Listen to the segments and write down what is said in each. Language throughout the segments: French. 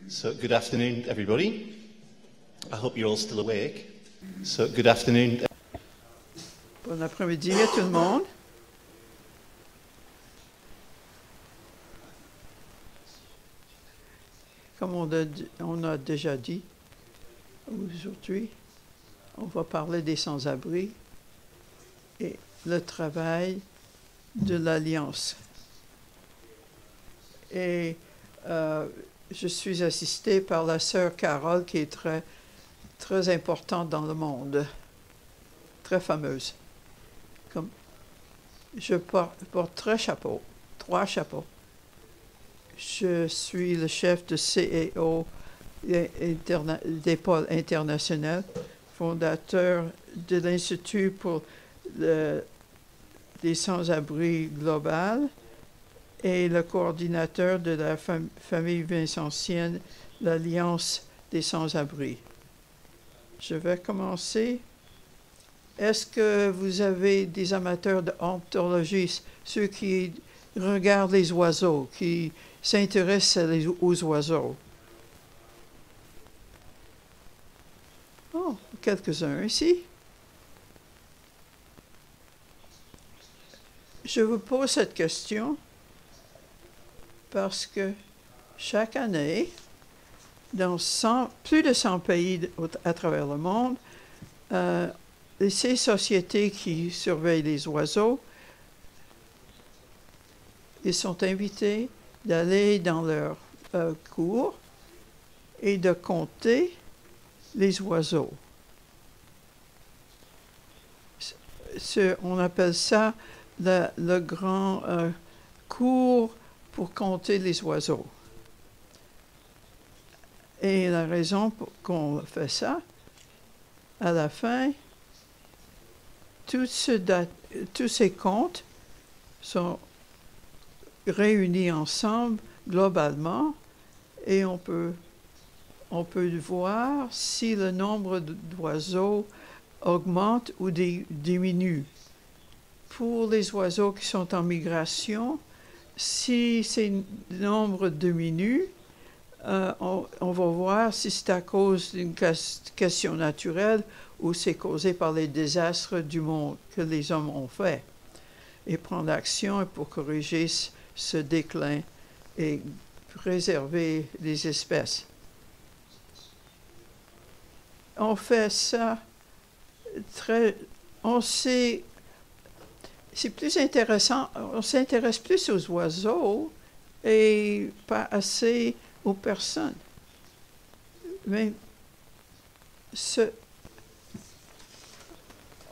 So, good afternoon, everybody. I hope you're all still awake. So, good afternoon. Bon après-midi à tout le monde. Comme on a déjà dit, aujourd'hui, on va parler des sans-abri et le travail de l'Alliance. Et je suis assistée par la sœur Carole, qui est très, très importante dans le monde, très fameuse. Je porte trois chapeaux. Je suis le chef de CAO des pôles internationaux, fondateur de l'Institut pour les sans-abri global et le coordinateur de la famille vincentienne, l'Alliance des sans-abri. Je vais commencer. Est-ce que vous avez des amateurs d'ornithologie, ceux qui regardent les oiseaux, qui s'intéressent aux oiseaux? Oh, quelques-uns ici. Je vous pose cette question parce que chaque année, dans plus de 100 pays à travers le monde, ces sociétés qui surveillent les oiseaux, ils sont invités d'aller dans leur cours et de compter les oiseaux. On appelle ça le grand cours pour compter les oiseaux. Et la raison pour qu'on fait ça, à la fin, tous ces comptes sont réunis ensemble globalement et on peut voir si le nombre d'oiseaux augmente ou diminue. Pour les oiseaux qui sont en migration, si ces nombres diminuent, on va voir si c'est à cause d'une question naturelle ou c'est causé par les désastres du monde que les hommes ont fait, et prendre action pour corriger ce déclin et préserver les espèces. On fait ça c'est plus intéressant, on s'intéresse plus aux oiseaux et pas assez aux personnes. Mais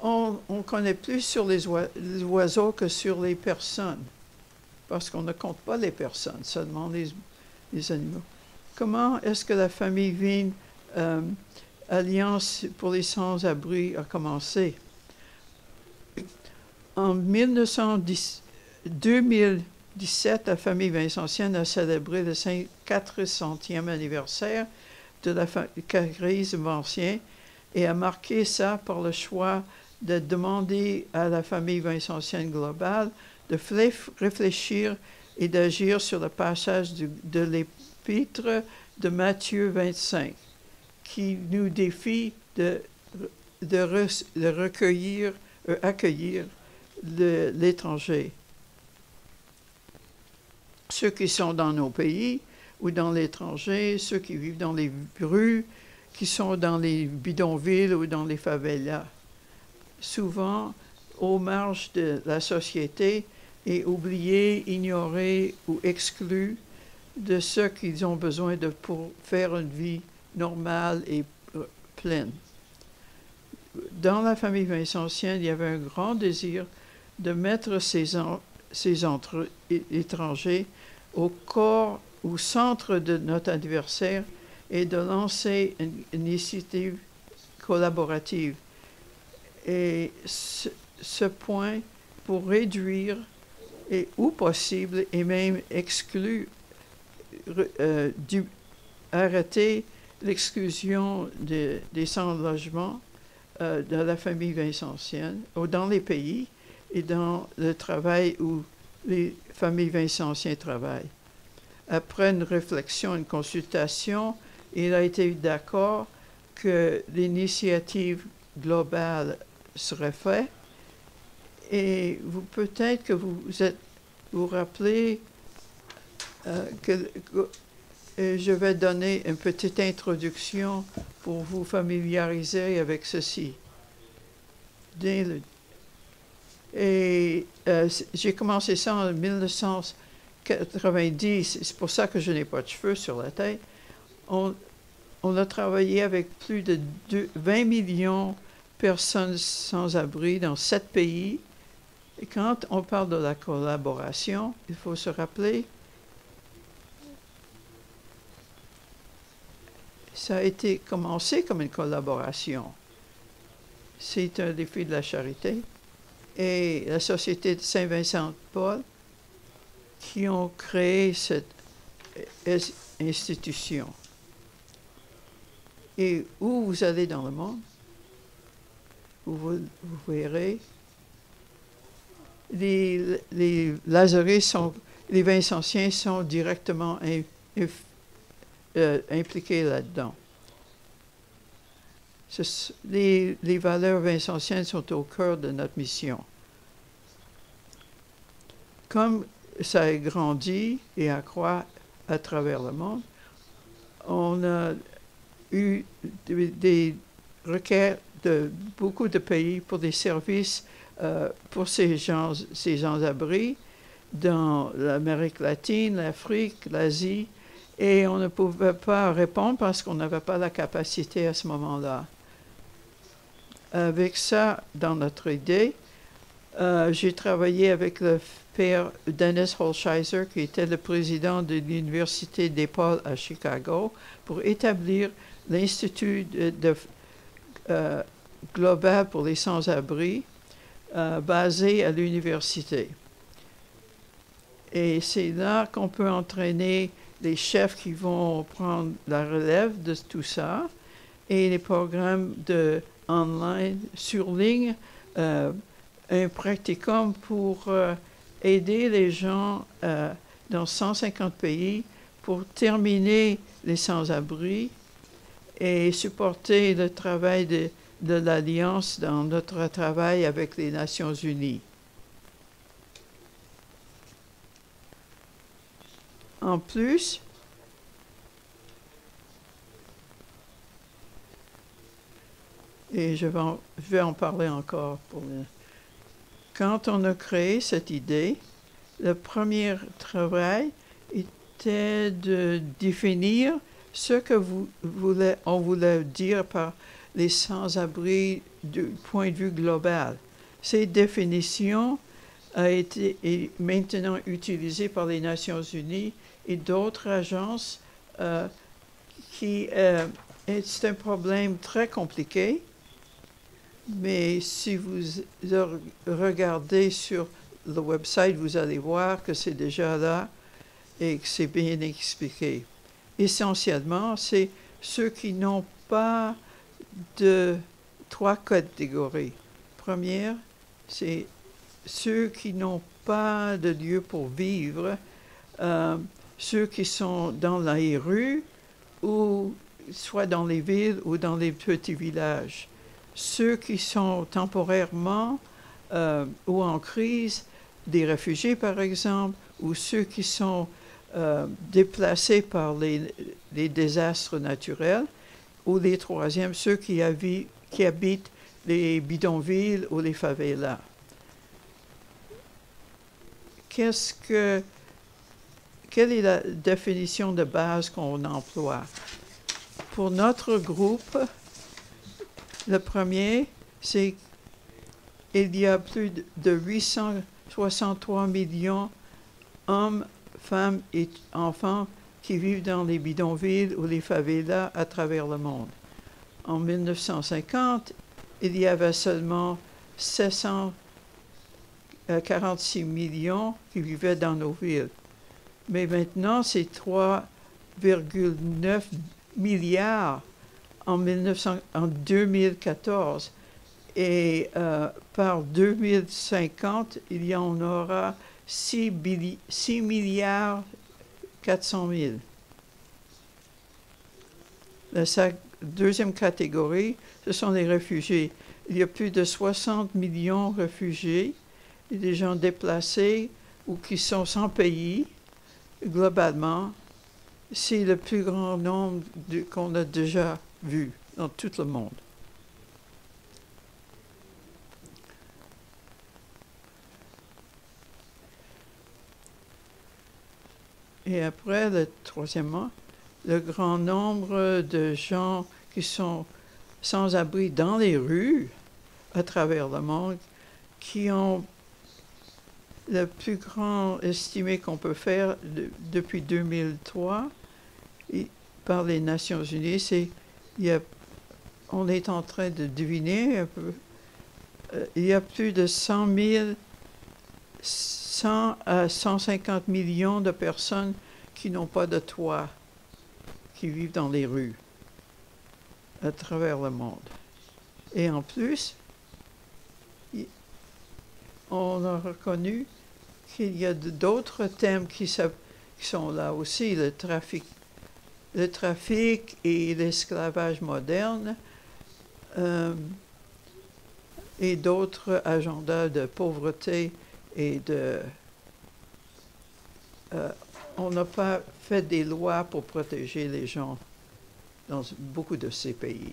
on connaît plus sur les oiseaux que sur les personnes, parce qu'on ne compte pas les personnes, seulement les animaux. Comment est-ce que la famille Veen Alliance pour les sans-abri a commencé? En 2017, la famille vincentienne a célébré le 400e anniversaire de la crise vincentienne et a marqué ça par le choix de demander à la famille vincentienne globale de réfléchir et d'agir sur le passage de l'épître de Matthieu 25, qui nous défie accueillir l'étranger. Ceux qui sont dans nos pays ou dans l'étranger, ceux qui vivent dans les rues, qui sont dans les bidonvilles ou dans les favelas, souvent aux marges de la société et oubliés, ignorés ou exclus de ce qu'ils ont besoin pour faire une vie normale et pleine. Dans la famille vincentienne, il y avait un grand désir de mettre ces étrangers au centre de notre anniversaire et de lancer une initiative collaborative. Et ce point pour réduire ou possible et même exclure, arrêter l'exclusion des sans-logement de la famille vincentienne, ou dans les pays et dans le travail où les familles vincentiennes travaillent. après une réflexion, une consultation, il a été d'accord que l'initiative globale serait faite. Et peut-être que vous rappelez que je vais donner une petite introduction pour vous familiariser avec ceci. Et j'ai commencé ça en 1990, c'est pour ça que je n'ai pas de cheveux sur la tête. On a travaillé avec plus de 20 millions de personnes sans abri dans 7 pays. Et quand on parle de la collaboration, il faut se rappeler, ça a été commencé comme une collaboration. C'est un défi de la charité et la Société de Saint-Vincent-de-Paul qui ont créé cette institution. Et où vous allez dans le monde, vous verrez, les Lazaristes les Vincentiens sont directement impliqués là-dedans. Les valeurs vincentiennes sont au cœur de notre mission. Comme ça a grandi et accroît à travers le monde, on a eu des requêtes de beaucoup de pays pour des services pour ces sans-abri dans l'Amérique latine, l'Afrique, l'Asie, et on ne pouvait pas répondre parce qu'on n'avait pas la capacité à ce moment-là. Avec ça, dans notre idée, j'ai travaillé avec le père Dennis Holsheiser, qui était le président de l'Université DePaul à Chicago, pour établir l'Institut global pour les sans-abri, basé à l'université. Et c'est là qu'on peut entraîner les chefs qui vont prendre la relève de tout ça, et les programmes online, sur ligne, un practicum pour aider les gens dans 150 pays pour terminer les sans-abri et supporter le travail de l'Alliance dans notre travail avec les Nations unies. En plus, et je vais en parler encore. Quand on a créé cette idée, le premier travail était de définir ce que on voulait dire par les sans-abri du point de vue global. Ces définitions ont été maintenant utilisées par les Nations unies et d'autres agences c'est un problème très compliqué. Mais si vous regardez sur le website, vous allez voir que c'est déjà là et que c'est bien expliqué. Essentiellement, c'est ceux qui n'ont pas de 3 catégories. Première, c'est ceux qui n'ont pas de lieu pour vivre, ceux qui sont dans les rues, ou soit dans les villes ou dans les petits villages. Ceux qui sont temporairement ou en crise, des réfugiés par exemple, ou ceux qui sont déplacés par les désastres naturels, ou les troisièmes, ceux qui habitent les bidonvilles ou les favelas. Quelle est la définition de base qu'on emploie? Pour notre groupe, le premier, c'est qu'il y a plus de 863 millions d'hommes, femmes et enfants qui vivent dans les bidonvilles ou les favelas à travers le monde. En 1950, il y avait seulement 746 millions qui vivaient dans nos villes. Mais maintenant, c'est 3,9 milliards en 2014. Et par 2050, il y en aura 6 milliards 400 000. La deuxième catégorie, ce sont les réfugiés. Il y a plus de 60 millions de réfugiés, des gens déplacés ou qui sont sans pays, globalement. C'est le plus grand nombre qu'on a déjà vu dans tout le monde. Et après, troisièmement, le grand nombre de gens qui sont sans abri dans les rues à travers le monde, qui ont le plus grand estimé qu'on peut faire depuis 2003 par les Nations Unies, c'est on est en train de deviner un peu. Il y a plus de 100 à 150 millions de personnes qui n'ont pas de toit, qui vivent dans les rues à travers le monde. Et en plus, on a reconnu qu'il y a d'autres thèmes qui sont là aussi, le trafic et l'esclavage moderne, et d'autres agendas de pauvreté et on n'a pas fait des lois pour protéger les gens dans beaucoup de ces pays.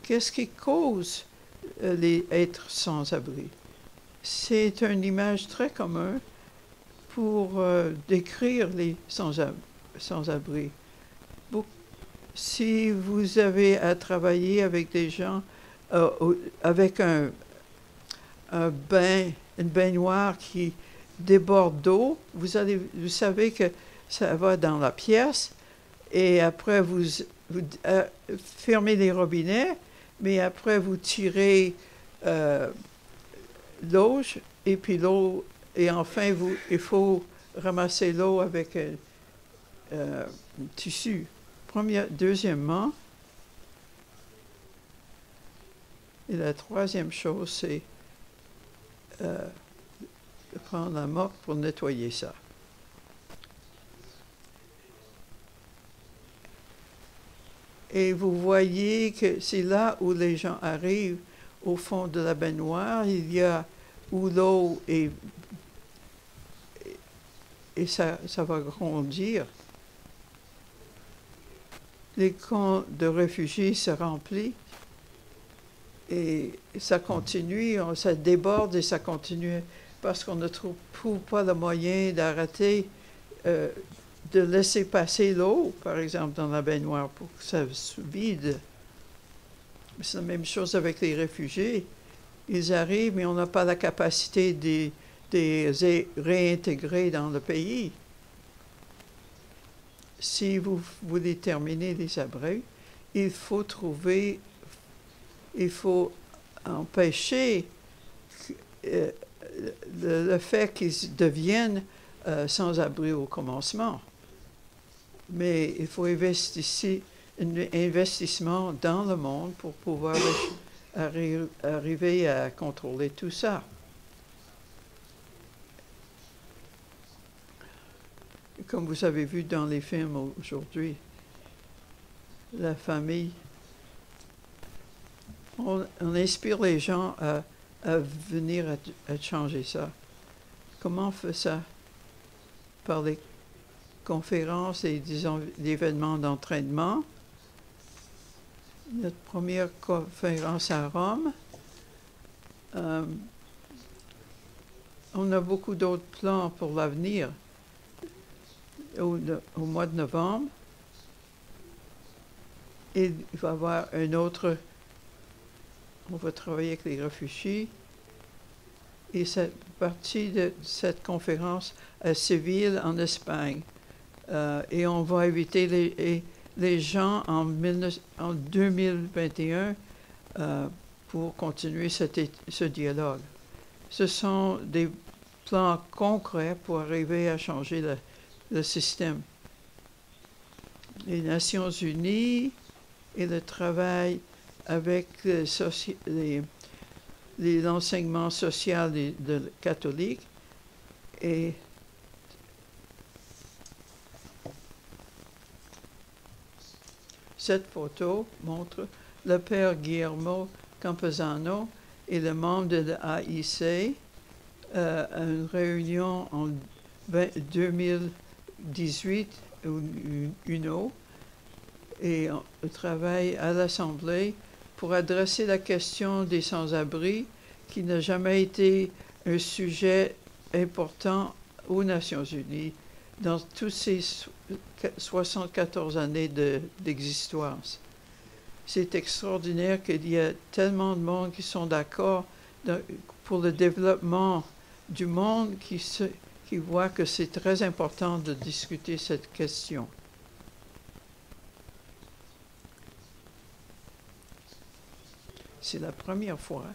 Qu'est-ce qui cause les êtres sans-abri? C'est une image très commune pour décrire les sans-abri. Si vous avez à travailler avec des gens, avec une baignoire qui déborde d'eau, vous savez que ça va dans la pièce, et après vous fermez les robinets, mais après vous tirez l'eau, et puis l'eau, et enfin il faut ramasser l'eau avec un tissu. Deuxièmement, et la troisième chose, c'est de prendre la mop pour nettoyer ça. Et vous voyez que c'est là où les gens arrivent, au fond de la baignoire, il y a où l'eau et ça va grandir. Les camps de réfugiés se remplissent et ça continue, ça déborde et ça continue parce qu'on ne trouve pas le moyen d'arrêter, de laisser passer l'eau, par exemple, dans la baignoire pour que ça se vide. C'est la même chose avec les réfugiés. Ils arrivent, mais on n'a pas la capacité de les réintégrer dans le pays. Si vous voulez terminer les abris, il faut empêcher le fait qu'ils deviennent sans abri au commencement. Mais il faut un investissement dans le monde pour pouvoir arriver à contrôler tout ça. Comme vous avez vu dans les films aujourd'hui, la famille, on inspire les gens à venir à changer ça. Comment on fait ça? Par les conférences et, disons, l'événement d'entraînement. Notre première conférence à Rome. On a beaucoup d'autres plans pour l'avenir. Au mois de novembre, il va y avoir un autre. On va travailler avec les réfugiés. Et c'est partie de cette conférence à Séville, en Espagne. Et on va inviter les gens en 2021 pour continuer ce dialogue. Ce sont des plans concrets pour arriver à changer le système. Les Nations Unies et le travail avec l'enseignement social de catholiques et Cette photo montre le père Guillermo Campesano et le membre de l'AIC à une réunion en 2018 au UNO et on travaille à l'Assemblée pour adresser la question des sans-abri qui n'a jamais été un sujet important aux Nations Unies dans toutes ces 74 années d'existence. C'est extraordinaire qu'il y ait tellement de monde qui sont d'accord pour le développement du monde qui voit que c'est très important de discuter cette question. C'est la première fois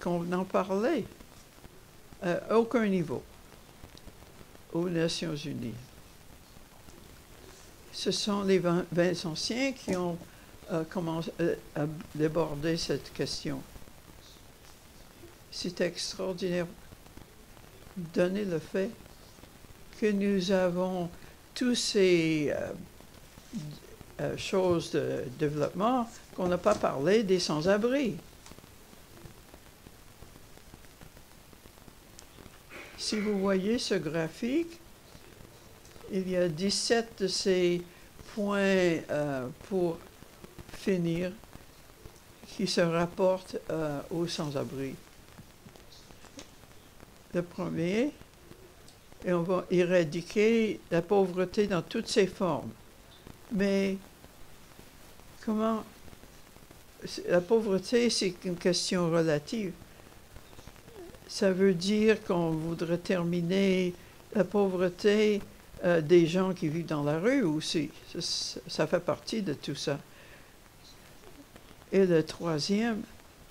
qu'on en parlait à aucun niveau aux Nations Unies. Ce sont les Vincentiens qui ont commencé à aborder cette question. C'est extraordinaire, donné le fait que nous avons tous ces choses de développement qu'on n'a pas parlé des sans-abri. Si vous voyez ce graphique, il y a 17 de ces points pour finir qui se rapportent aux sans-abri. Le premier, et on va éradiquer la pauvreté dans toutes ses formes. Mais comment... La pauvreté, c'est une question relative. Ça veut dire qu'on voudrait terminer la pauvreté des gens qui vivent dans la rue aussi. Ça fait partie de tout ça. Et le troisième,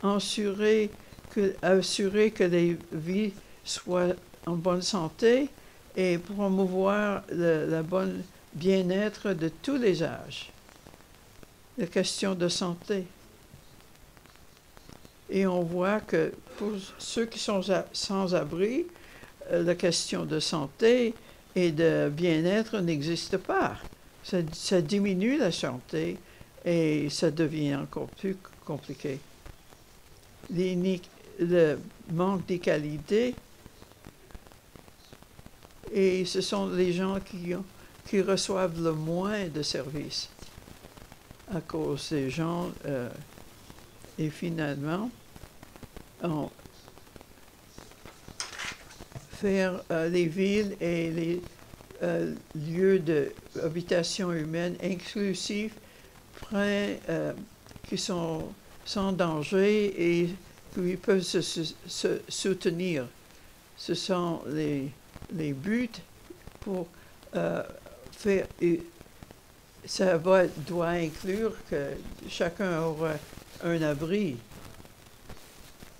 assurer que les vies soient en bonne santé et promouvoir le bon bien-être de tous les âges. La question de santé. Et on voit que pour ceux qui sont sans abri, la question de santé et de bien-être n'existe pas. Ça diminue la santé et ça devient encore plus compliqué. Le manque d'égalité, et ce sont les gens qui reçoivent le moins de services à cause des gens. Et finalement, faire les villes et les lieux d'habitation humaine inclusifs, qui sont sans danger et qui peuvent se soutenir. Ce sont les buts pour faire... Ça doit inclure que chacun aura un abri.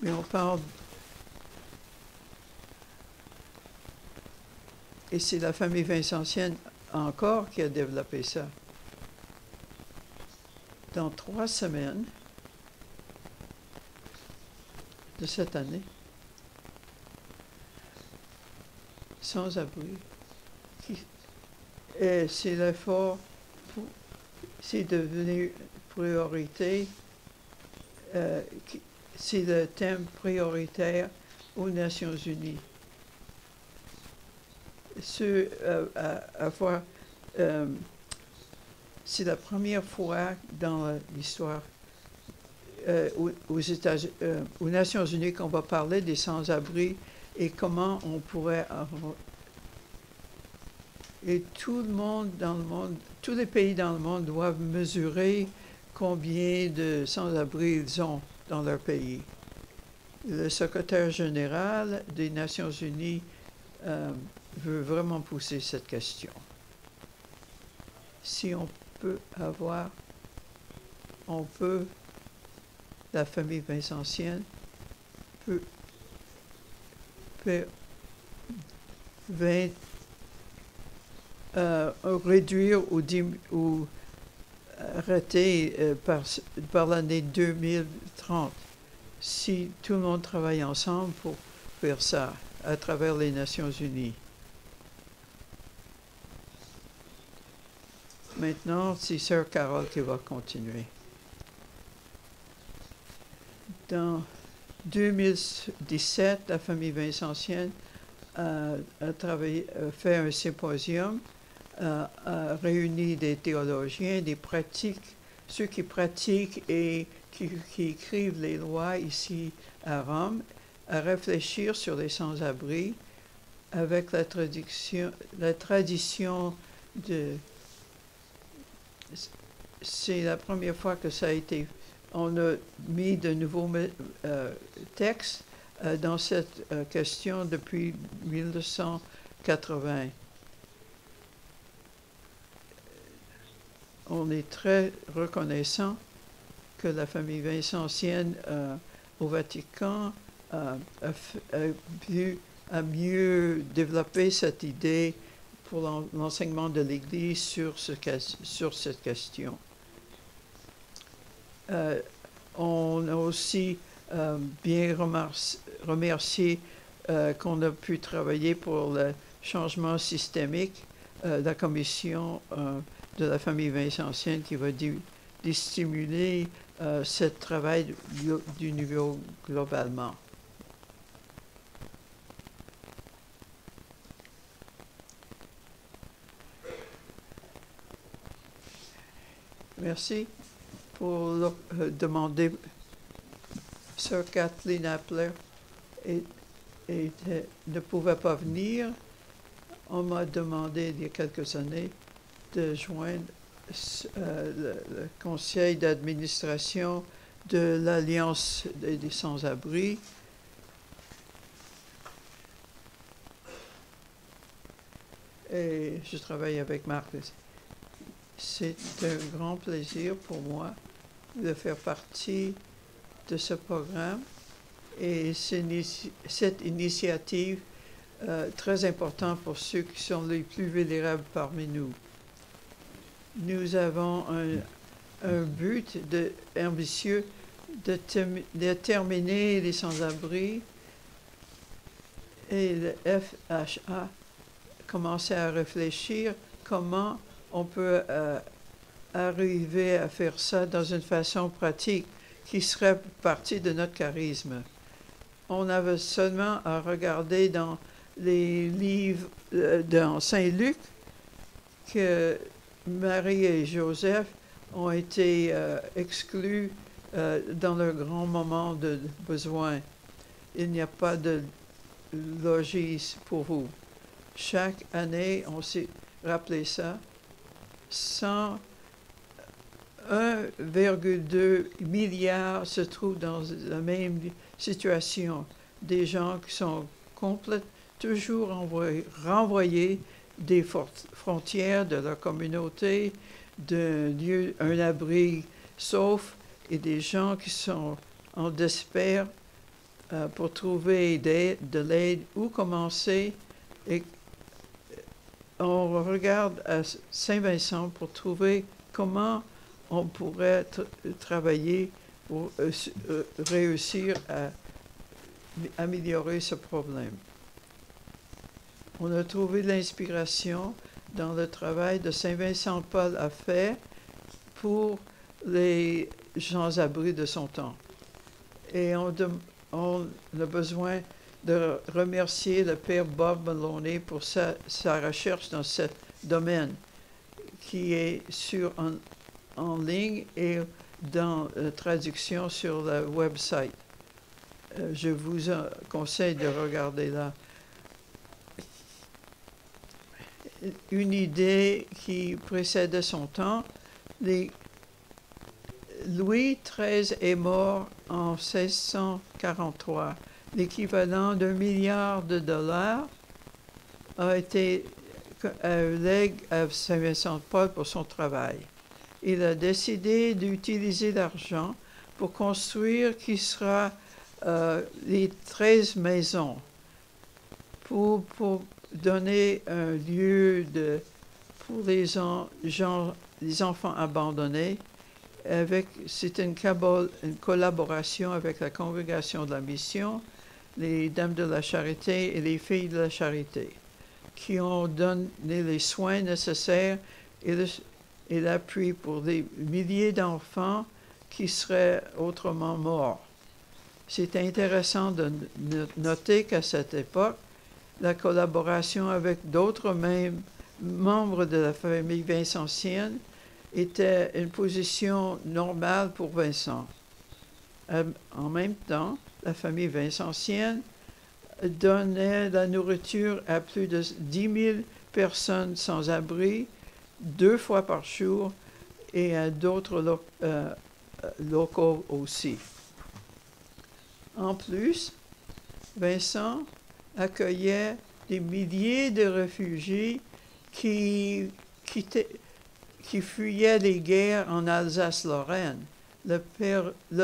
Mais on parle... Et c'est la famille vincentienne encore qui a développé ça. Dans 3 semaines de cette année, sans abri, c'est l'effort, c'est devenu priorité, c'est le thème prioritaire aux Nations Unies. C'est la première fois dans l'histoire aux Nations Unies qu'on va parler des sans-abri et comment on pourrait avoir... Et tout le monde dans le monde, tous les pays dans le monde doivent mesurer combien de sans-abri ils ont dans leur pays. Le secrétaire général des Nations Unies veut vraiment pousser cette question. Si on peut avoir, la famille vincentienne peut réduire ou arrêter par l'année 2030 si tout le monde travaille ensemble pour faire ça à travers les Nations Unies. Maintenant, c'est Sœur Carole qui va continuer. Dans 2017, la famille vincentienne a fait un symposium, a réuni des théologiens, des pratiques, ceux qui pratiquent et qui écrivent les lois ici à Rome, à réfléchir sur les sans-abri avec la tradition de... C'est la première fois que ça a été... On a mis de nouveaux textes dans cette question depuis 1980. On est très reconnaissant que la famille vincentienne au Vatican a mieux développé cette idée pour l'enseignement de l'Église sur cette question. On a aussi bien remercié qu'on a pu travailler pour le changement systémique, la commission de la famille vincentienne qui va stimuler ce travail du niveau globalement. Merci pour demander. Sœur Kathleen Appler ne pouvait pas venir. On m'a demandé il y a quelques années de joindre le conseil d'administration de l'Alliance des sans-abri. Et je travaille avec Marc. C'est un grand plaisir pour moi de faire partie de ce programme et cette initiative très importante pour ceux qui sont les plus vulnérables parmi nous. Nous avons un but ambitieux de terminer les sans-abri et le FHA commençait à réfléchir comment on peut arriver à faire ça dans une façon pratique qui serait partie de notre charisme. On avait seulement à regarder dans les livres dans Saint-Luc que Marie et Joseph ont été exclus dans leur grand moment de besoin. Il n'y a pas de logis pour vous. Chaque année, on s'est rappelé ça. 1,2 milliard se trouvent dans la même situation. Des gens qui sont toujours renvoyés des frontières de leur communauté, un abri sauf, et des gens qui sont en despair pour trouver de l'aide, où commencer. Et on regarde à Saint-Vincent pour trouver comment on pourrait travailler pour réussir à améliorer ce problème. On a trouvé l'inspiration dans le travail de Saint-Vincent-de-Paul a fait pour les sans-abri de son temps. Et on a besoin de remercier le père Bob Maloney pour sa recherche dans ce domaine qui est en ligne et dans la traduction sur le website. Je vous conseille de regarder là. Une idée qui précédait son temps, Louis XIII est mort en 1643. L'équivalent d'1 milliard de dollars a été legs à Saint-Vincent-de-Paul pour son travail. Il a décidé d'utiliser l'argent pour construire qui sera les 13 maisons pour donner un lieu pour les enfants abandonnés. C'est une collaboration avec la Congrégation de la Mission, les Dames de la Charité et les Filles de la Charité, qui ont donné les soins nécessaires et et l'appui pour des milliers d'enfants qui seraient autrement morts. C'est intéressant de noter qu'à cette époque, la collaboration avec d'autres mêmes membres de la famille vincentienne était une position normale pour Vincent. En même temps, la famille vincentienne donnait la nourriture à plus de 10 000 personnes sans abri 2 fois par jour et à d'autres locaux aussi. En plus, Vincent accueillait des milliers de réfugiés qui fuyaient les guerres en Alsace-Lorraine. Le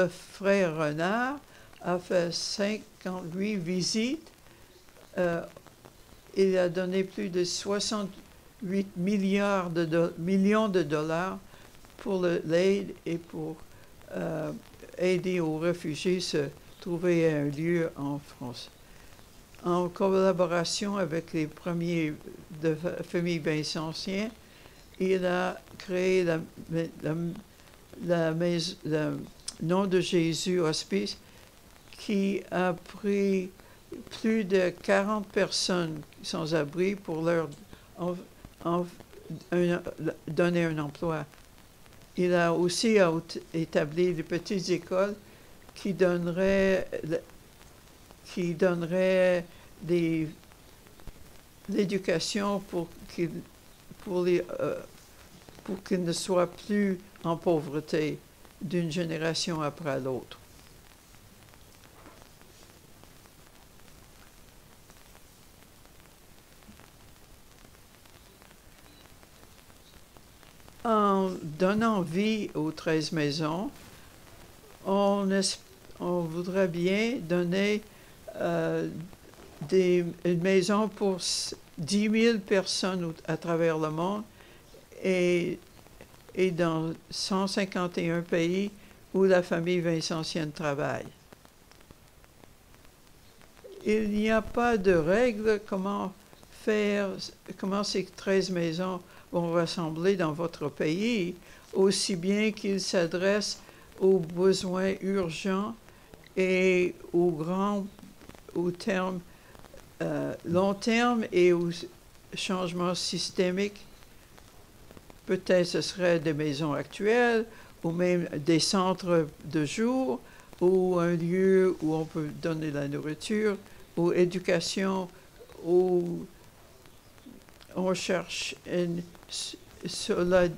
frère Renard a fait 58 visites. Il a donné plus de 68 millions de dollars pour l'aide et pour aider aux réfugiés à se trouver un lieu en France. En collaboration avec les premiers de famille vincentienne, il a créé le Nom de Jésus Hospice qui a pris plus de 40 personnes sans abri pour leur donner un emploi. Il a aussi établi de petites écoles qui donneraient l'éducation pour qu'ils ne soient plus en pauvreté d'une génération après l'autre. En donnant vie aux 13 maisons, on voudrait bien donner une maison pour 10 000 personnes à travers le monde et dans 151 pays où la famille vincentienne travaille. Il n'y a pas de règle comment ces 13 maisons vont rassembler dans votre pays, aussi bien qu'ils s'adressent aux besoins urgents et aux long terme et aux changements systémiques. Peut-être ce serait des maisons actuelles ou même des centres de jour ou un lieu où on peut donner la nourriture ou éducation où on cherche une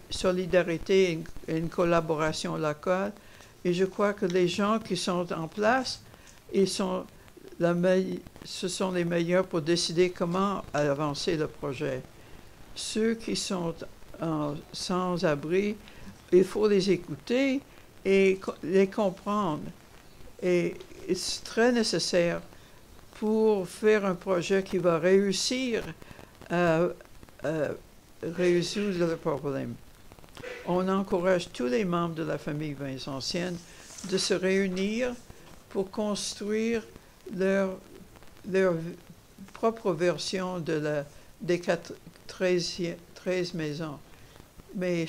solidarité, une collaboration locale. Et je crois que les gens qui sont en place, ce sont les meilleurs pour décider comment avancer le projet. Ceux qui sont sans abri, il faut les écouter et les comprendre. Et c'est très nécessaire pour faire un projet qui va réussir à résoudre le problème. On encourage tous les membres de la famille vincentienne de se réunir pour construire leur propre version des 13 maisons. Mais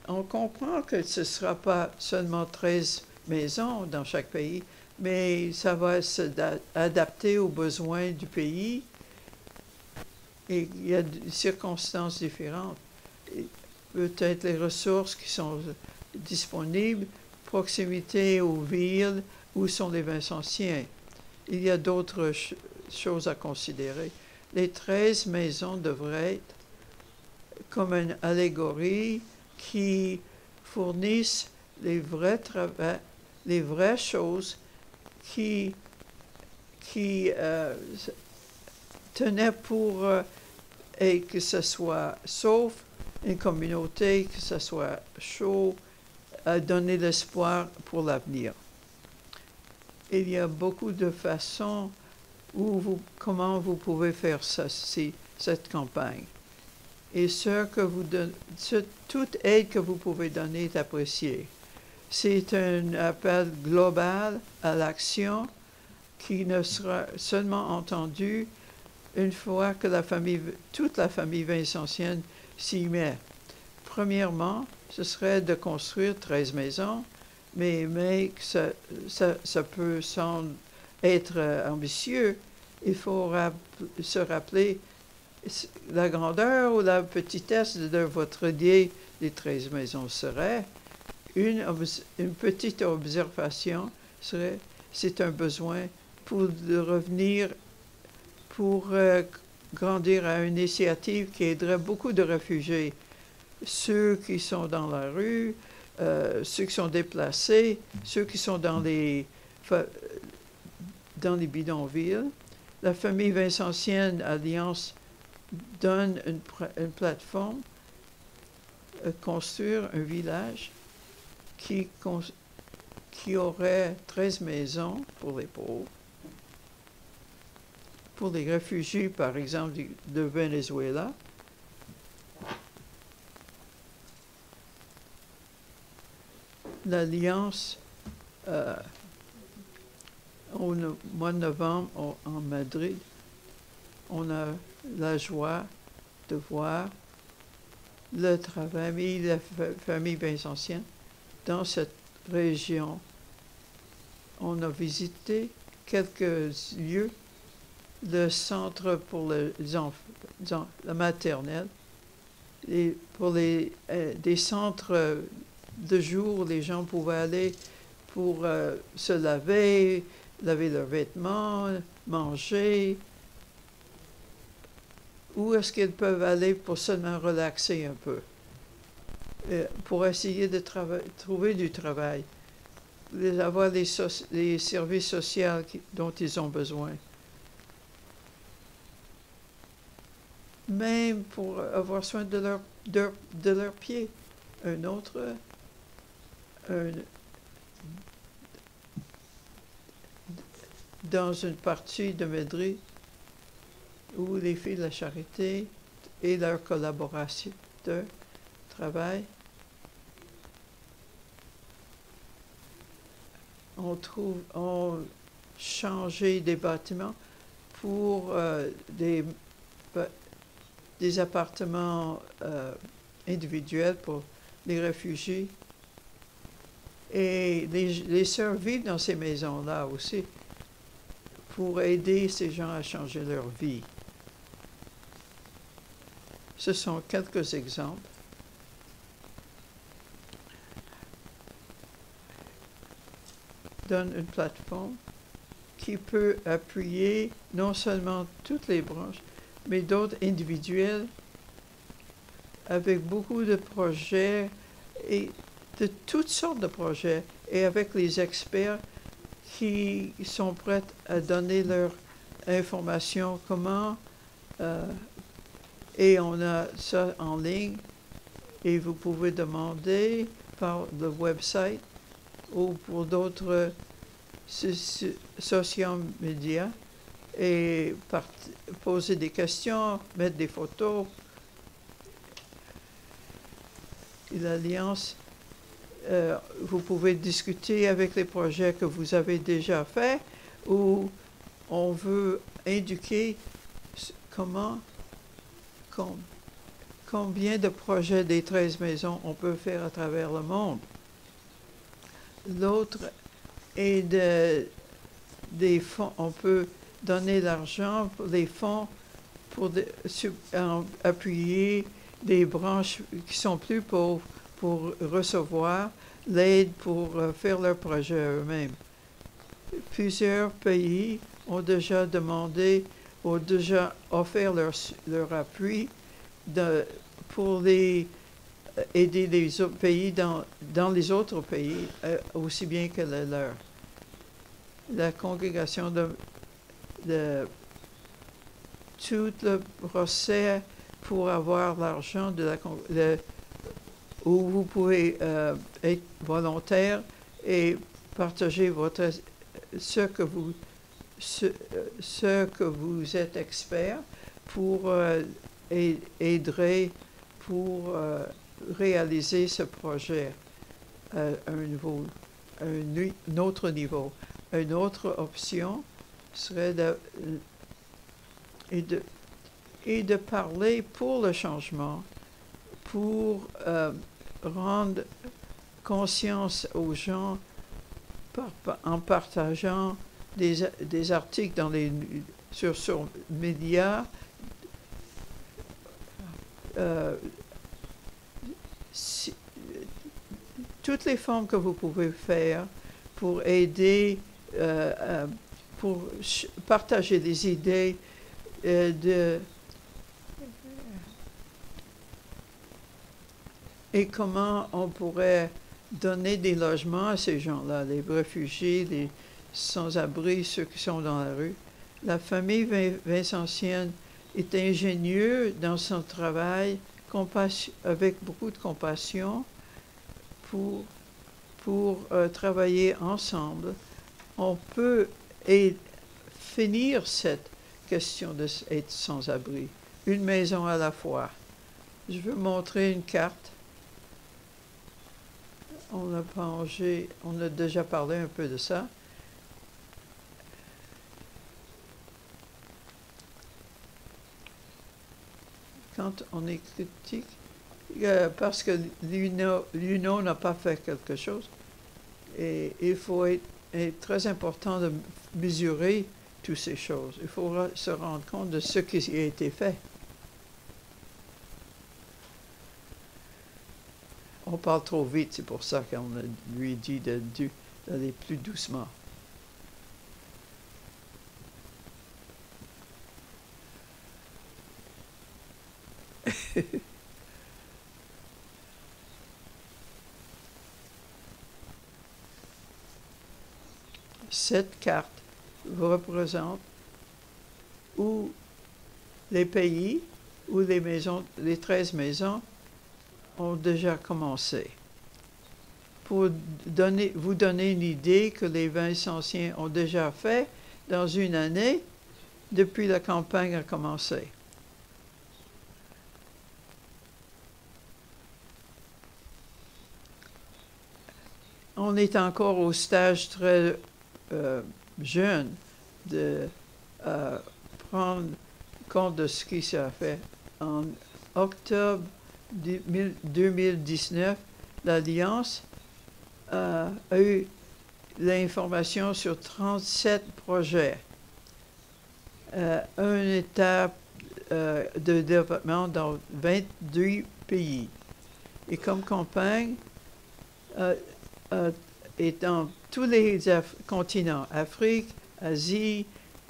on comprend que ce ne sera pas seulement 13 maisons dans chaque pays, mais ça va s'adapter aux besoins du pays. Et il y a des circonstances différentes. Peut-être les ressources qui sont disponibles, proximité aux villes où sont les Vincentiens. Il y a d'autres choses à considérer. Les 13 maisons devraient être comme une allégorie qui fournissent les vrais choses qui tenaient pour et que ce soit sauf une communauté, que ce soit chaud, à donner l'espoir pour l'avenir. Il y a beaucoup de façons comment vous pouvez faire cette campagne. Et toute aide que vous pouvez donner est appréciée. C'est un appel global à l'action qui ne sera seulement entendu une fois que toute la famille vincentienne s'y met. premièrement, ce serait de construire 13 maisons, mais que ça peut être ambitieux. Il faut se rappeler la grandeur ou la petitesse de votre idée des 13 maisons serait une petite observation c'est un besoin pour revenir, pour grandir à une initiative qui aiderait beaucoup de réfugiés, ceux qui sont dans la rue, ceux qui sont déplacés, ceux qui sont dans les bidonvilles. La famille Vincentienne Alliance donne une plateforme, construire un village qui aurait 13 maisons pour les pauvres, pour les réfugiés, par exemple, de Venezuela. L'Alliance, au mois de novembre, en Madrid, on a la joie de voir le travail de la famille Vincentienne dans cette région. On a visité quelques lieux, le centre pour la maternelle, et pour des centres de jour où les gens pouvaient aller pour se laver leurs vêtements, manger. Où est-ce qu'ils peuvent aller pour seulement relaxer un peu, pour essayer de trouver du travail, avoir les services sociaux dont ils ont besoin. Même pour avoir soin de leurs pieds. Dans une partie de Madrid, où les filles de la charité et leurs collaborateurs travaillent, ont changé des bâtiments pour des appartements individuels pour les réfugiés. Et les sœurs vivent dans ces maisons-là aussi pour aider ces gens à changer leur vie. Ce sont quelques exemples. Donne une plateforme qui peut appuyer non seulement toutes les branches, mais d'autres individuels avec beaucoup de projets et de toutes sortes de projets et avec les experts qui sont prêts à donner leur information, comment, et on a ça en ligne et vous pouvez demander par le website ou pour d'autres social médias et poser des questions, mettre des photos. Et l'Alliance, vous pouvez discuter avec les projets que vous avez déjà faits ou on veut indiquer combien de projets des 13 maisons on peut faire à travers le monde. L'autre est des fonds. On peut donner l'argent pour des fonds pour appuyer des branches qui sont plus pauvres pour recevoir l'aide pour faire leurs projets eux-mêmes. Plusieurs pays ont déjà demandé, ont déjà offert leur appui pour aider les autres pays dans les autres pays aussi bien que le leur. La congrégation de tout le procès pour avoir l'argent où vous pouvez être volontaire et partager ce que vous êtes expert pour aider pour réaliser ce projet à un autre niveau. Une autre option serait de parler pour le changement, pour rendre conscience aux gens en partageant des articles sur médias. Toutes les formes que vous pouvez faire pour aider, pour partager des idées et comment on pourrait donner des logements à ces gens-là, les réfugiés, les sans-abri, ceux qui sont dans la rue. La famille vincentienne est ingénieuse dans son travail, avec beaucoup de compassion, pour travailler ensemble. On peut finir cette question d'être sans-abri, une maison à la fois. Je veux montrer une carte. On a déjà parlé un peu de ça. Quand on est critique, parce que l'UNO n'a pas fait quelque chose, et il faut être très important de mesurer toutes ces choses. Il faut se rendre compte de ce qui a été fait. On parle trop vite, c'est pour ça qu'on lui dit d'aller plus doucement. Cette carte représente où les pays, où les maisons, les 13 maisons ont déjà commencé. Pour vous donner une idée que les Vincentiens ont déjà fait dans une année depuis la campagne a commencé. On est encore au stage très jeune de prendre compte de ce qui s'est fait. En octobre 2019, l'Alliance a eu l'information sur 37 projets, une étape de développement dans 22 pays. Et comme campagne, est dans tous les continents, Afrique, Asie,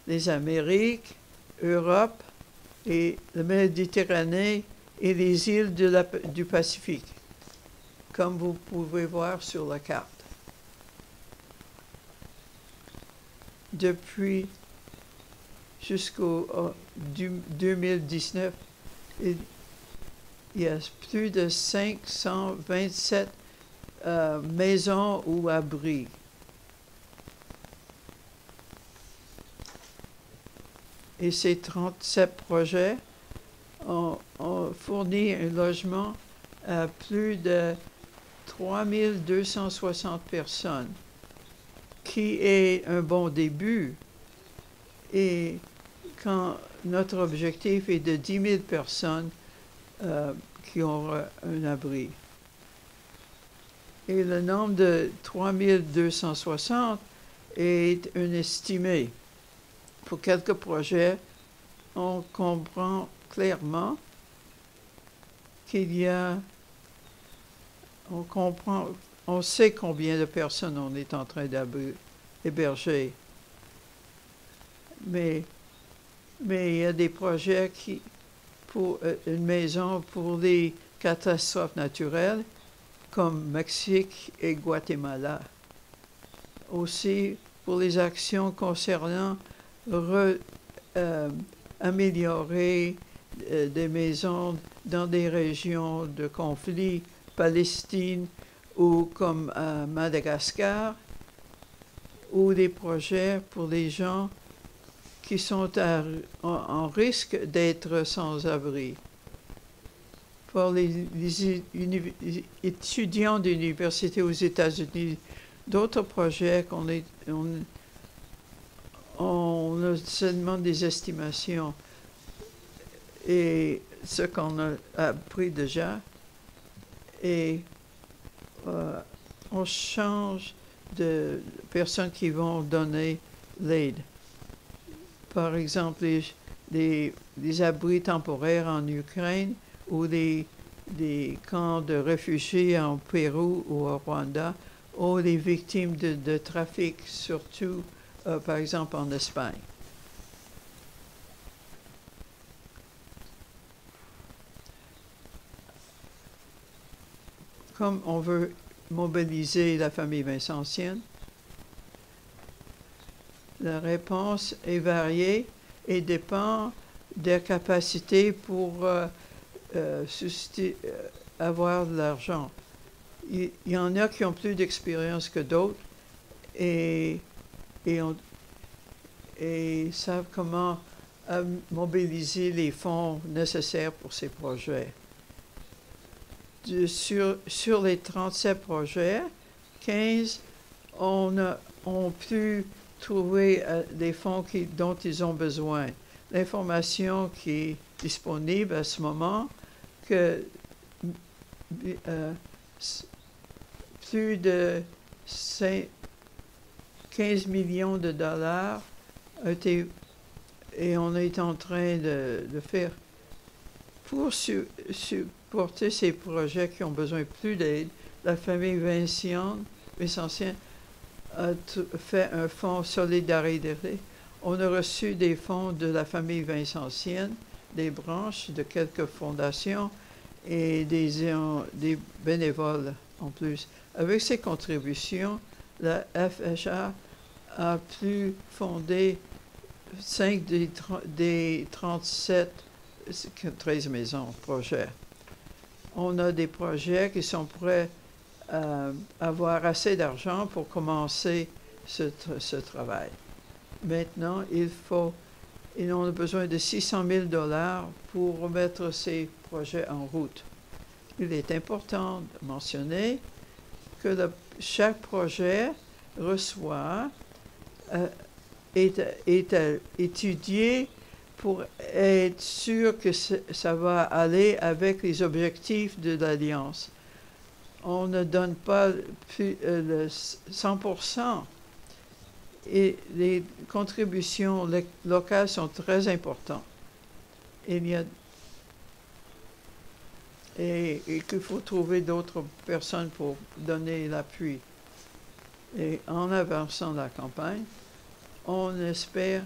les Amériques, Europe et la Méditerranée et les îles du Pacifique, comme vous pouvez voir sur la carte. Depuis jusqu'au 2019, il y a plus de 527 maisons ou abris. Et ces 37 projets ont fourni un logement à plus de 3260 personnes, qui est un bon début. Et quand notre objectif est de 10 000 personnes qui ont un abri. Et le nombre de 3260 est un estimé. Pour quelques projets, on comprend clairement qu'il y a, on sait combien de personnes on est en train d'héberger. Mais il y a des projets pour une maison pour les catastrophes naturelles, comme Mexique et Guatemala. Aussi, pour les actions concernant améliorer des maisons dans des régions de conflit, Palestine ou comme à Madagascar, ou des projets pour les gens qui sont en risque d'être sans abri. Pour les étudiants d'université aux États-Unis, d'autres projets on se demande des estimations. Et ce qu'on a appris déjà, et on change de personnes qui vont donner l'aide. Par exemple, des abris temporaires en Ukraine ou des camps de réfugiés en Pérou ou au Rwanda, ou des victimes de trafic, surtout, par exemple, en Espagne. Comme on veut mobiliser la famille vincentienne, la réponse est variée et dépend des capacités pour avoir de l'argent. Il y en a qui ont plus d'expérience que d'autres et savent comment mobiliser les fonds nécessaires pour ces projets. Sur les 37 projets, 15 ont pu trouver des fonds dont ils ont besoin. L'information qui est disponible à ce moment, que plus de 15 millions de dollars et on est en train de faire pour supporter ces projets qui ont besoin de plus d'aide. La famille vincentienne a fait un fonds solidarité. On a reçu des fonds de la famille vincentienne, des branches de quelques fondations et des bénévoles en plus. Avec ces contributions, la FHA a pu fonder 5 des 37 13 maisons projets. On a des projets qui sont prêts à avoir assez d'argent pour commencer ce travail. Maintenant, on a besoin de 600 000 $ pour mettre ces projets en route. Il est important de mentionner que chaque projet reçoit, est étudié pour être sûr que ça va aller avec les objectifs de l'Alliance. On ne donne pas le 100%. Et les contributions locales sont très importantes. Et qu'il faut trouver d'autres personnes pour donner l'appui. Et en avançant la campagne, on espère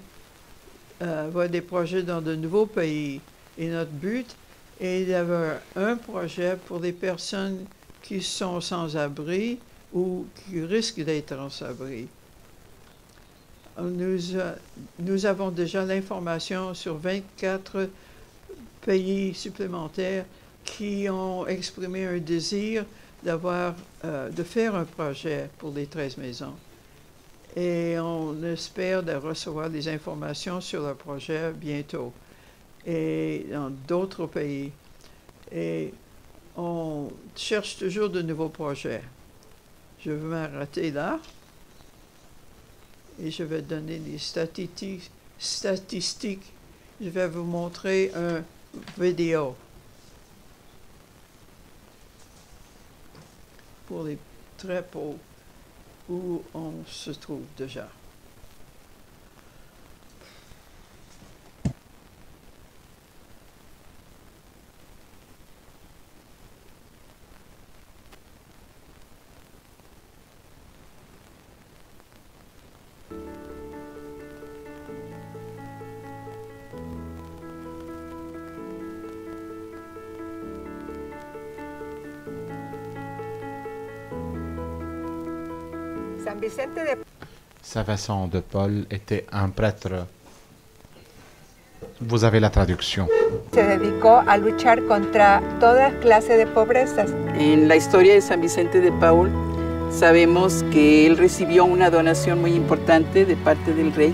avoir des projets dans de nouveaux pays. Et notre but est d'avoir un projet pour les personnes qui sont sans abri ou qui risquent d'être sans abri. Nous avons déjà l'information sur 24 pays supplémentaires qui ont exprimé un désir de faire un projet pour les 13 maisons. Et on espère de recevoir des informations sur le projet bientôt et dans d'autres pays. Et on cherche toujours de nouveaux projets. Je vais m'arrêter là. Et je vais donner des statistiques. Je vais vous montrer une vidéo pour les très pauvres où on se trouve déjà. Saint Vincent de Paul était un prêtre. Vous avez la traducción. Se dedicó a luchar contra toda clase de pobrezas. En la historia de San Vicente de Paul sabemos que él recibió una donación muy importante de parte del rey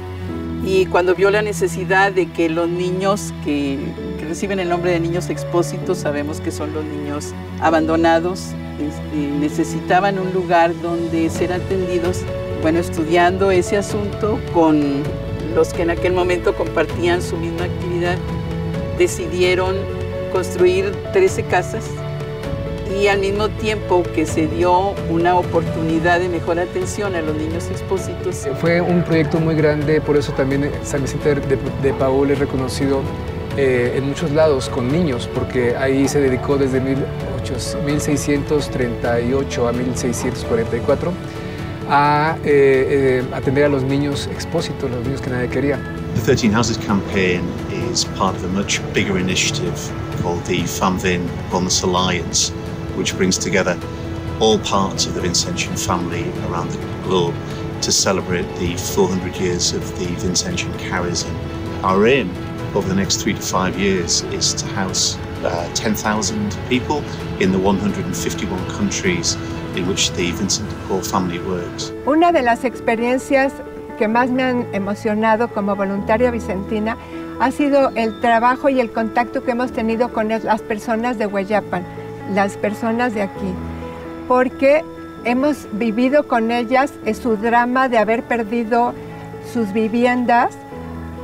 y cuando vio la necesidad de que los niños que reciben el nombre de niños expósitos, sabemos que son los niños abandonados, necesitaban un lugar donde ser atendidos. Bueno, estudiando ese asunto con los que en aquel momento compartían su misma actividad, decidieron construir 13 casas y al mismo tiempo que se dio una oportunidad de mejor atención a los niños expósitos. Fue un proyecto muy grande, por eso también San Vicente de Paúl es reconocido en muchos lados con niños, porque ahí se dedicó desde 1638 a 1644 a atender a los niños expósitos, los niños que nadie quería. The 13 Houses campaign is part of a much bigger initiative called the FAMVIN Wellness Alliance, which brings together all parts of the Vincentian family around the globe to celebrate the 400 years of the Vincentian charism. Our aim over the next 3 to 5 years is to house 10,000 people in the 151 countries in which the Vincent de Paul family works. Una de las experiencias que más me han emocionado como voluntaria vicentina ha sido el trabajo y el contacto que hemos tenido con las personas de Hueyapan, las personas de aquí, porque hemos vivido con ellas su drama de haber perdido sus viviendas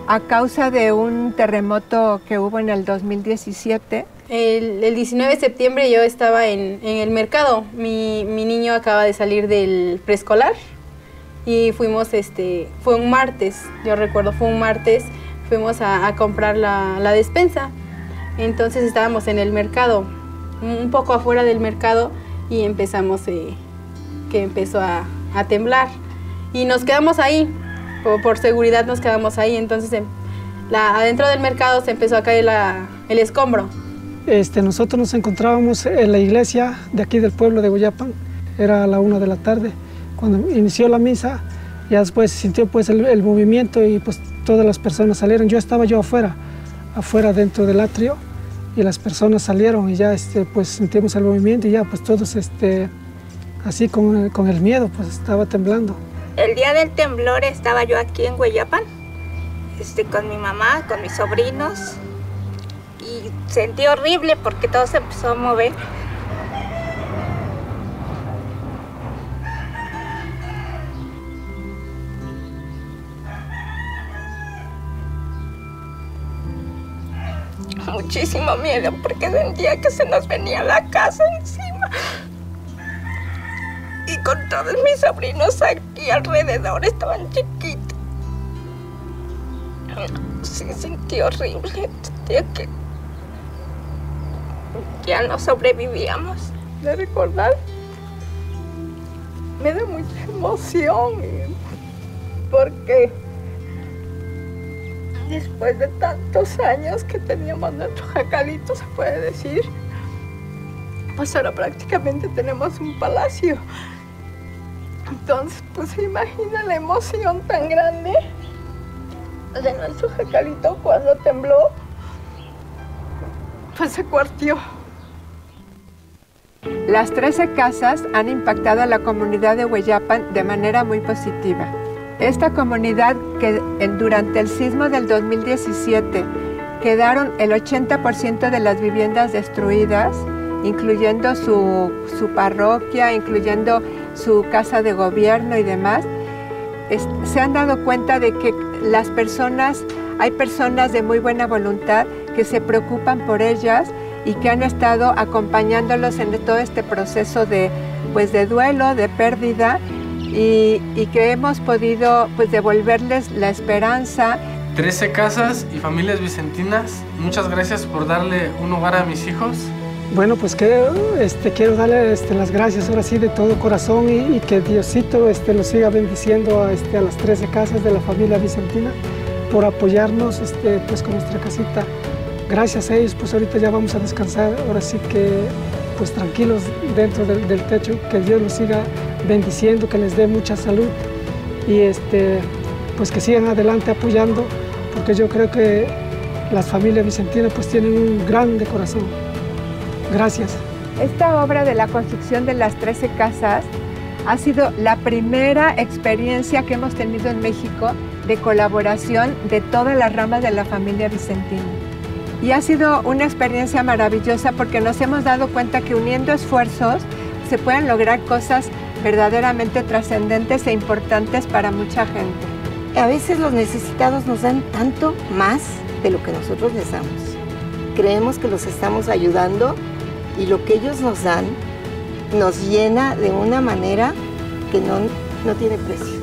a causa de un terremoto que hubo en el 2017. El 19 de septiembre yo estaba en el mercado. Mi niño acaba de salir del preescolar y fuimos, fue un martes, yo recuerdo, fue un martes, fuimos a comprar la despensa. Entonces estábamos en el mercado, un poco afuera del mercado, y empezamos, que empezó a temblar. Y nos quedamos ahí, por seguridad nos quedamos ahí. Entonces adentro del mercado se empezó a caer el escombro. Nosotros nos encontrábamos en la iglesia de aquí del pueblo de Hueyapan, era a la 1 de la tarde. Cuando inició la misa, ya después se sintió pues el movimiento y pues todas las personas salieron. Estaba afuera dentro del atrio, y las personas salieron y ya pues sentimos el movimiento y ya pues todos así con el miedo, pues estaba temblando. El día del temblor estaba yo aquí en Hueyapan, con mi mamá, con mis sobrinos, y sentí horrible porque todo se empezó a mover. Muchísimo miedo porque sentía que se nos venía la casa encima. Y con todos mis sobrinos aquí alrededor, estaban chiquitos. Sí, sentí horrible. Sentía que ya no sobrevivíamos. De recordar, me da mucha emoción porque después de tantos años que teníamos nuestro jacalito, se puede decir, pues ahora prácticamente tenemos un palacio. Entonces, pues se imagina la emoción tan grande de nuestro jacalito cuando tembló, pues se cuartió. Las 13 casas han impactado a la comunidad de Hueyapan de manera muy positiva. Esta comunidad, que durante el sismo del 2017 quedaron el 80% de las viviendas destruidas, incluyendo su parroquia, incluyendo su casa de gobierno y demás, se han dado cuenta de que hay personas de muy buena voluntad que se preocupan por ellas y que han estado acompañándolos en todo este proceso de duelo, de pérdida, y que hemos podido devolverles la esperanza. 13 casas y familias vicentinas, muchas gracias por darle un hogar a mis hijos. Bueno, pues quiero darle las gracias ahora sí de todo corazón y que Diosito los siga bendiciendo a las 13 casas de la familia vicentina por apoyarnos pues con nuestra casita. Gracias a ellos, pues ahorita ya vamos a descansar, ahora sí que pues tranquilos dentro del techo, que Dios los siga bendiciendo, que les dé mucha salud y pues que sigan adelante apoyando, porque yo creo que las familias vicentinas pues tienen un grande corazón. Gracias. Esta obra de la construcción de las 13 casas ha sido la primera experiencia que hemos tenido en México de colaboración de todas las ramas de la familia vicentina. Y ha sido una experiencia maravillosa porque nos hemos dado cuenta que uniendo esfuerzos se pueden lograr cosas verdaderamente trascendentes e importantes para mucha gente. A veces los necesitados nos dan tanto más de lo que nosotros les damos. Creemos que los estamos ayudando Y lo que ellos nos dan nos llena de una manera que no tiene precio.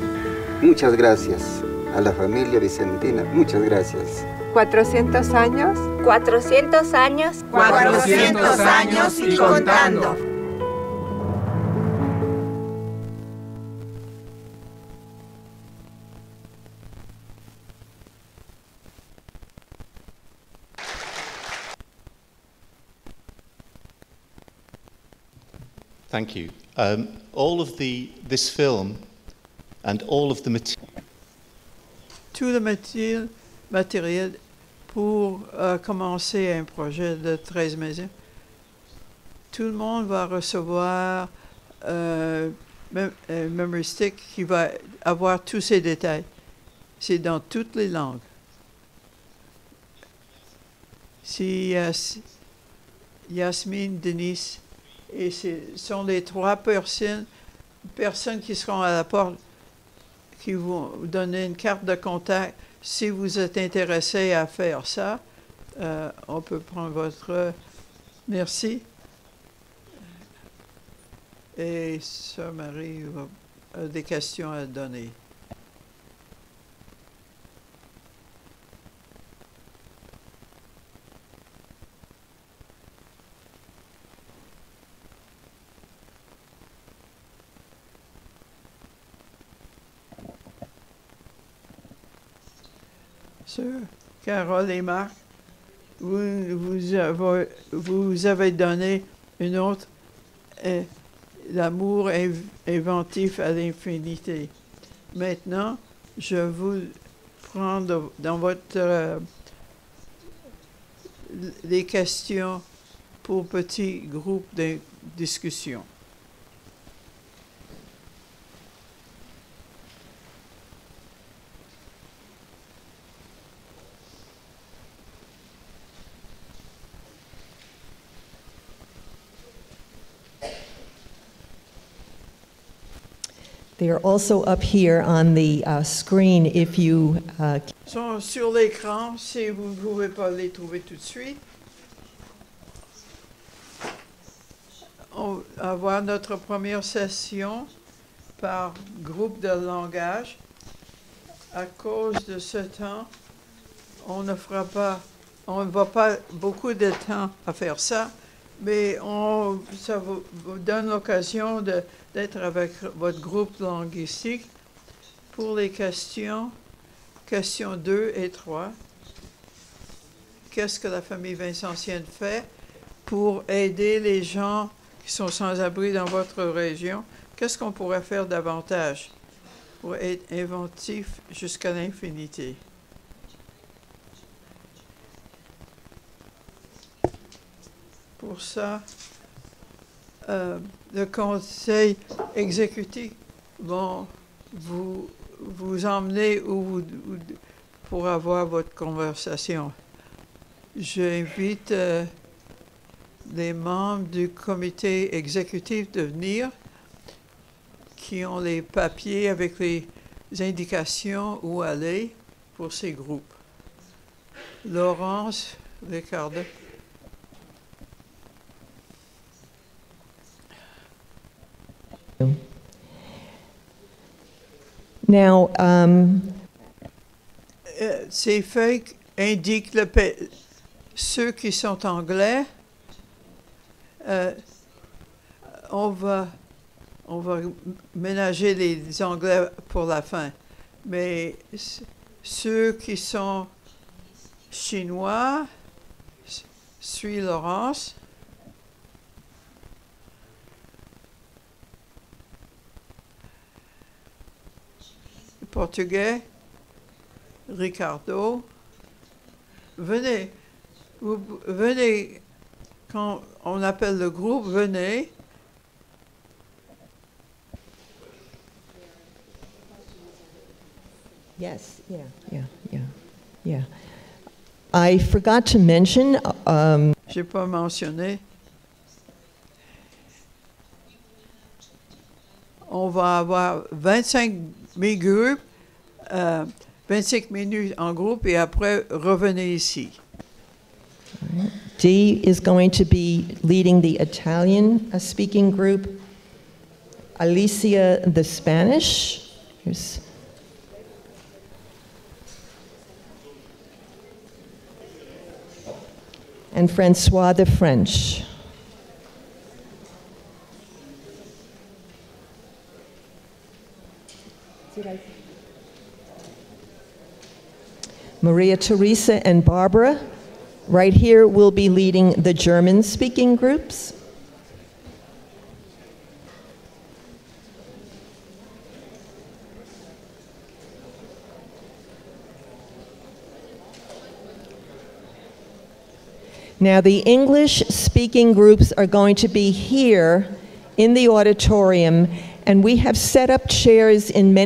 Muchas gracias a la familia Vicentina, muchas gracias. 400 años. 400 años. 400 años y contando. Thank you. All of this film and all of the material. Tout le matériel pour commencer un projet de 13 maisons. Tout le monde va recevoir un memory stick qui va avoir tous ces détails. C'est dans toutes les langues. Si Yasmine, Denise, et ce sont les 3 personnes qui seront à la porte qui vont vous donner une carte de contact. Si vous êtes intéressé à faire ça, on peut prendre votre... Merci. Et Sœur Marie a des questions à donner. Sœur Carole et Marc, vous avez donné une autre, l'amour inventif à l'infinité. Maintenant, je vous prends dans votre les questions pour petit groupe de discussion. They are also up here on the screen if you... Sont sur l'écran si vous ne pouvez pas les trouver tout de suite. On va avoir notre première session par groupe de langage. À cause de ce temps, on ne va pas beaucoup de temps à faire ça, mais ça vous donne l'occasion d'être avec votre groupe linguistique pour les questions 2 et 3. Qu'est-ce que la famille vincentienne fait pour aider les gens qui sont sans abri dans votre région? Qu'est-ce qu'on pourrait faire davantage pour être inventif jusqu'à l'infinité? Pour ça, le conseil exécutif va vous emmener pour avoir votre conversation. J'invite les membres du comité exécutif de venir, qui ont les papiers avec les indications où aller pour ces groupes. Laurence, Ricardo. Now, ces feuilles indiquent ceux qui sont anglais. On va ménager les anglais pour la fin. Mais ceux qui sont chinois, suis Laurence. Portugais, Ricardo. Venez, venez, quand on appelle le groupe, venez. Yes, yeah. I forgot to mention. J'ai pas mentionné. On va avoir 25 groupes, 25 minutes en groupe et après revenez ici. Dee is going to be leading the Italian speaking group. Alicia, the Spanish. Here's and Francois, the French. Maria Teresa and Barbara, right here, will be leading the German-speaking groups. Now, the English-speaking groups are going to be here in the auditorium, and we have set up chairs in many